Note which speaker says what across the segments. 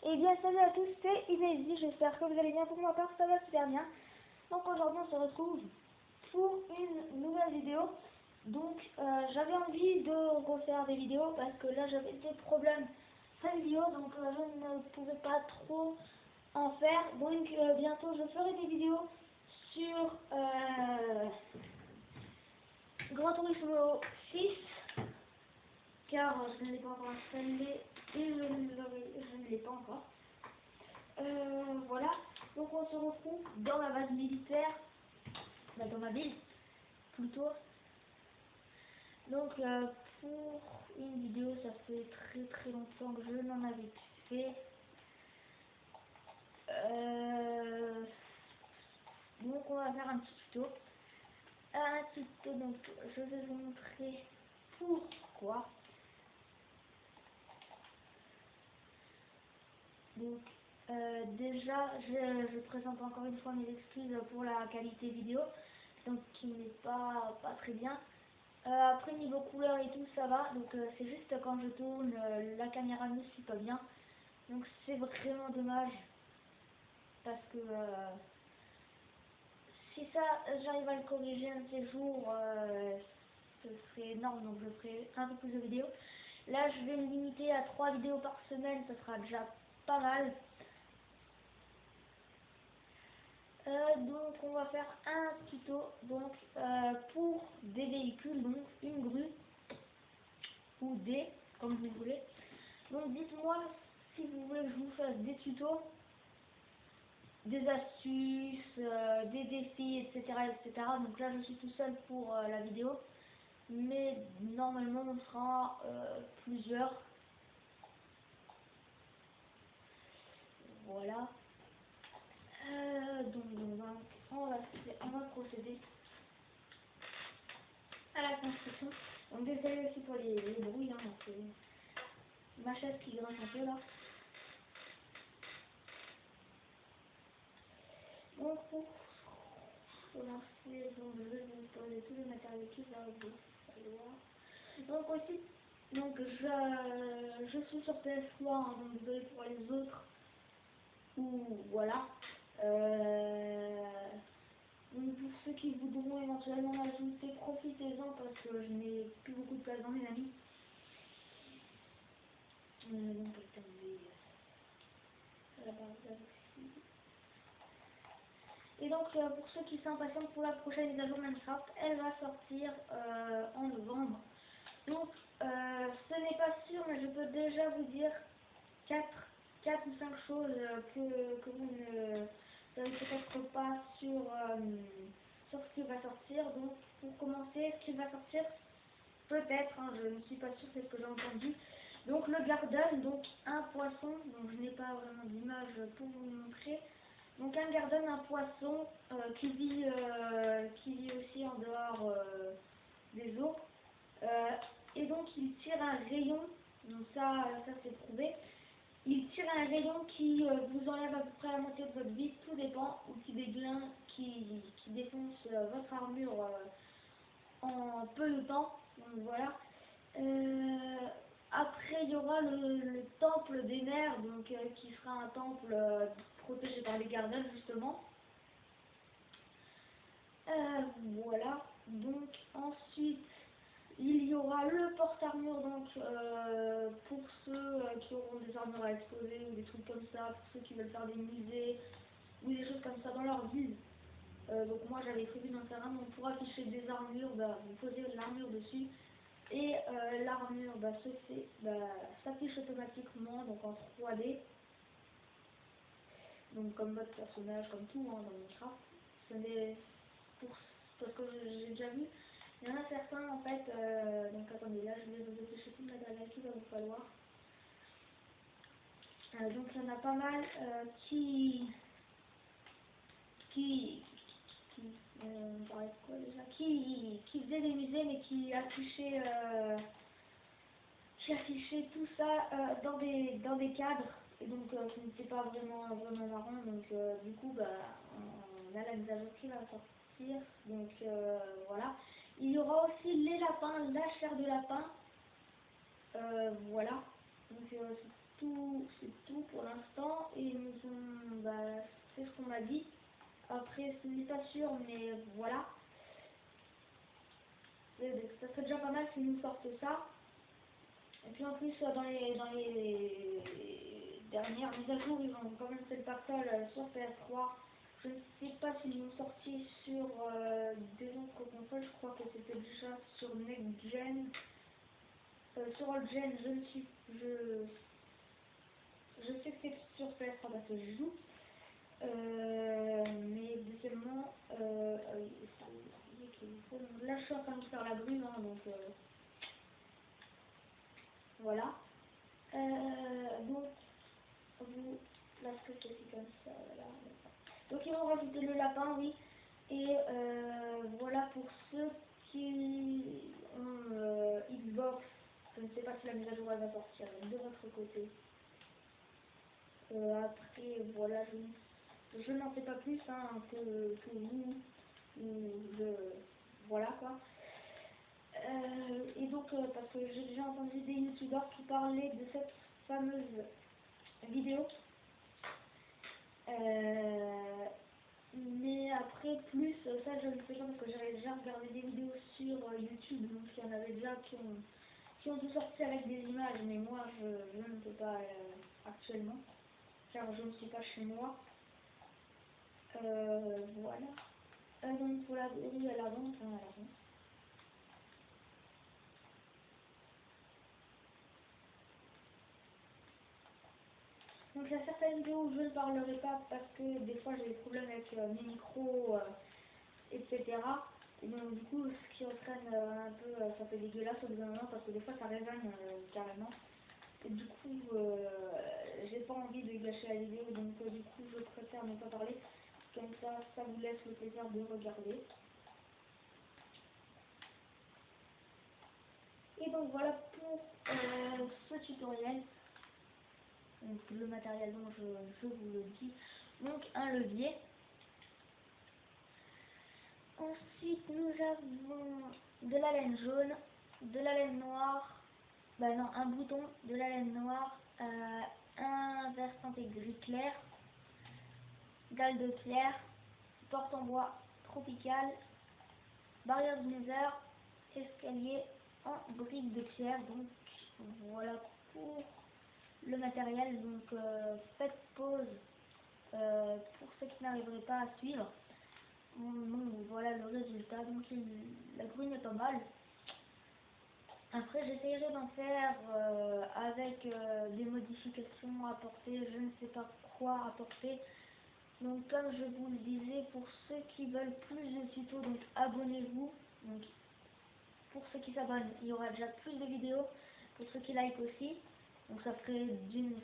Speaker 1: Eh bien salut à tous, c'est Inédit, j'espère que vous allez bien. Pour ma part ça va super bien. Donc aujourd'hui on se retrouve pour une nouvelle vidéo. Donc j'avais envie de refaire des vidéos parce que là j'avais des problèmes sans vidéo, donc je ne pouvais pas trop en faire. Donc bientôt je ferai des vidéos sur Gran Turismo 6 car je ne l'ai pas encore installé et je ne l'ai pas encore. Voilà, donc on se retrouve dans la base militaire, dans ma ville plutôt. Donc pour une vidéo, ça fait très longtemps que je n'en avais fait. Donc on va faire un petit tuto. Donc je vais vous montrer pourquoi. Donc déjà je présente encore une fois mes excuses pour la qualité vidéo, donc qui n'est pas très bien. Après niveau couleur et tout ça va, donc c'est juste quand je tourne la caméra ne suit pas bien, donc c'est vraiment dommage parce que si ça j'arrive à le corriger un de ces jours, ce serait énorme, donc je ferai un peu plus de vidéos. Là je vais me limiter à 3 vidéos par semaine, ça sera déjà pas mal. Donc on va faire un tuto donc pour des véhicules, donc une grue ou des, comme vous voulez. Donc dites-moi si vous voulez que je vous fasse des tutos, des astuces, des défis, etc. Donc là je suis tout seul pour la vidéo, mais normalement on sera plusieurs. Voilà. Donc on va procéder à la construction. Donc désolé aussi pour les bruits, hein, donc ma chaise qui grince un peu là. Donc pour commencer, donc, je vais vous poser tous les matériaux qu'il va vous falloir. Donc aussi, donc je suis sur PS3, hein, donc désolé pour les autres. Ou voilà. Donc pour ceux qui voudront éventuellement m'ajouter, profitez-en parce que je n'ai plus beaucoup de place dans mes amis. Donc attendez, la barre aussi. Et donc pour ceux qui s'impatientent pour la prochaine mise à jour Minecraft, elle va sortir en novembre. Donc ce n'est pas sûr, mais je peux déjà vous dire 4 ou 5 choses que vous ne savez peut-être pas sur ce qui va sortir. Donc pour commencer, ce qui va sortir, peut-être, hein, je ne suis pas sûre, c'est ce que j'ai entendu. Donc le garden, donc un poisson, donc je n'ai pas vraiment d'image pour vous montrer. Donc un garden, un poisson qui vit aussi en dehors des eaux. Et donc il tire un rayon, donc ça c'est prouvé. Il tire un rayon qui vous enlève à peu près la moitié de votre vie, tout dépend, ou qui déglingue, qui défonce votre armure en peu de temps. Donc voilà. Après il y aura le temple des mers, donc qui sera un temple protégé par les gardiens justement. Voilà. Donc ensuite il y aura le porte-armure, donc pour ceux qui auront des armures à exposer ou des trucs comme ça, pour ceux qui veulent faire des musées ou des choses comme ça dans leur ville. Donc moi j'avais prévu d'en faire un, donc pour afficher des armures, vous posez l'armure dessus et l'armure s'affiche automatiquement, donc en 3D, donc comme votre personnage, comme tout hein, dans Minecraft. Ce n'est parce que j'ai déjà vu. Il y en a certains en fait, donc attendez, là je vais vous afficher tout le matériel qu'il va vous falloir. Donc il y en a pas mal qui faisaient des musées mais qui affichaient tout ça dans des cadres, et donc ce n'était pas vraiment marrant. Donc du coup on a la mise à jour qui va sortir, donc voilà. Il y aura aussi les lapins, la chair de lapin, voilà. Donc c'est tout pour l'instant et ils nous ont, c'est ce qu'on m'a dit. Après, ce n'est pas sûr, mais voilà. Ça serait déjà pas mal s'ils nous sortent ça. Et puis en plus, dans les dernières mises à jour, ils ont quand même fait le partage sur PS3. Je ne sais pas s'ils l'ont sorti sur des autres consoles, je crois que c'était déjà sur Next Gen. Sur Old Gen, je sais que c'est sur PS3 parce que je joue. Mais deuxièmement, là je suis en train de faire la brume, hein, donc voilà. Donc, là ce que c'est comme ça, voilà. Donc ils vont rajouter le lapin, oui. Et voilà pour ceux qui ont Xbox. Je ne sais pas si la mise à jour elle va sortir de votre côté. Après, voilà, je n'en sais pas plus hein, que vous. Voilà quoi. Et donc, parce que j'ai déjà entendu des youtubeurs qui parlaient de cette fameuse vidéo. Mais après, plus, ça je ne sais pas parce que j'avais déjà regardé des vidéos sur YouTube, donc il y en avait déjà qui ont tout sorti avec des images, mais moi je ne peux pas actuellement, car je ne suis pas chez moi. Voilà. Donc pour la grille à l'avant, enfin à l'avant. Donc il y a certaines vidéos où je ne parlerai pas parce que des fois j'ai des problèmes avec mes micros, etc. Et donc du coup ce qui entraîne un peu, ça fait dégueulasse au bout d'un moment parce que des fois ça résonne carrément. Et du coup j'ai pas envie de gâcher la vidéo, donc du coup je préfère ne pas parler. Comme ça vous laisse le plaisir de regarder. Et donc voilà pour ce tutoriel. Donc le matériel dont je vous le dis. Donc un levier. Ensuite nous avons de la laine jaune, de la laine noire, non, un bouton, de la laine noire, un versant gris clair, dalle de pierre, porte en bois tropical, barrière de laser, escalier en briques de pierre. Donc voilà pour le matériel. Donc faites pause pour ceux qui n'arriveraient pas à suivre. Donc voilà le résultat. Donc la grue est pas mal. Après j'essayerai d'en faire avec des modifications apportées, je ne sais pas quoi apporter. Donc comme je vous le disais, pour ceux qui veulent plus de tutos, donc abonnez-vous. Donc pour ceux qui s'abonnent, il y aura déjà plus de vidéos. Pour ceux qui like aussi, donc ça ferait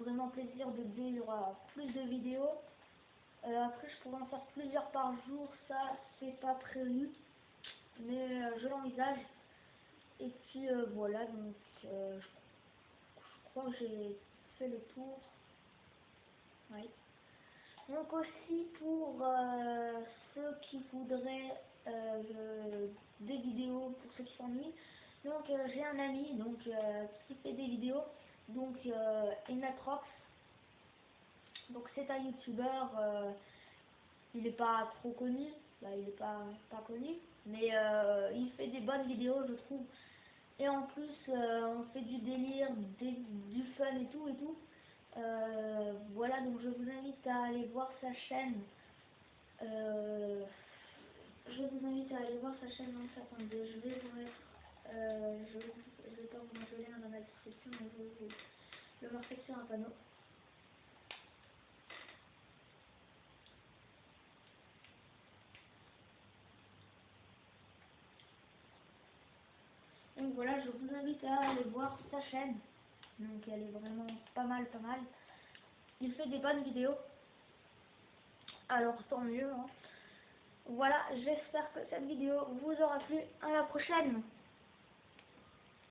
Speaker 1: vraiment plaisir de dire il y aura plus de vidéos. Après je pourrais en faire plusieurs par jour, ça c'est pas prévu, mais je l'envisage. Et puis voilà, donc je crois que j'ai fait le tour. Oui. Donc aussi pour ceux qui voudraient des vidéos, pour ceux qui s'ennuient, donc j'ai un ami donc qui fait des vidéos, donc Enatrox. Donc c'est un youtubeur, il n'est pas trop connu, il n'est pas connu, mais il fait des bonnes vidéos je trouve. Et en plus on fait du délire, du fun et tout. Voilà, donc je vous invite à aller voir sa chaîne. Donc attendez, je vais vous mettre, je vais pas vous mettre le lien dans la description, mais je vais vous le marquer sur un panneau. Donc voilà, je vous invite à aller voir sa chaîne. Donc elle est vraiment pas mal. Il fait des bonnes vidéos. Alors tant mieux. Hein. Voilà, j'espère que cette vidéo vous aura plu. À la prochaine.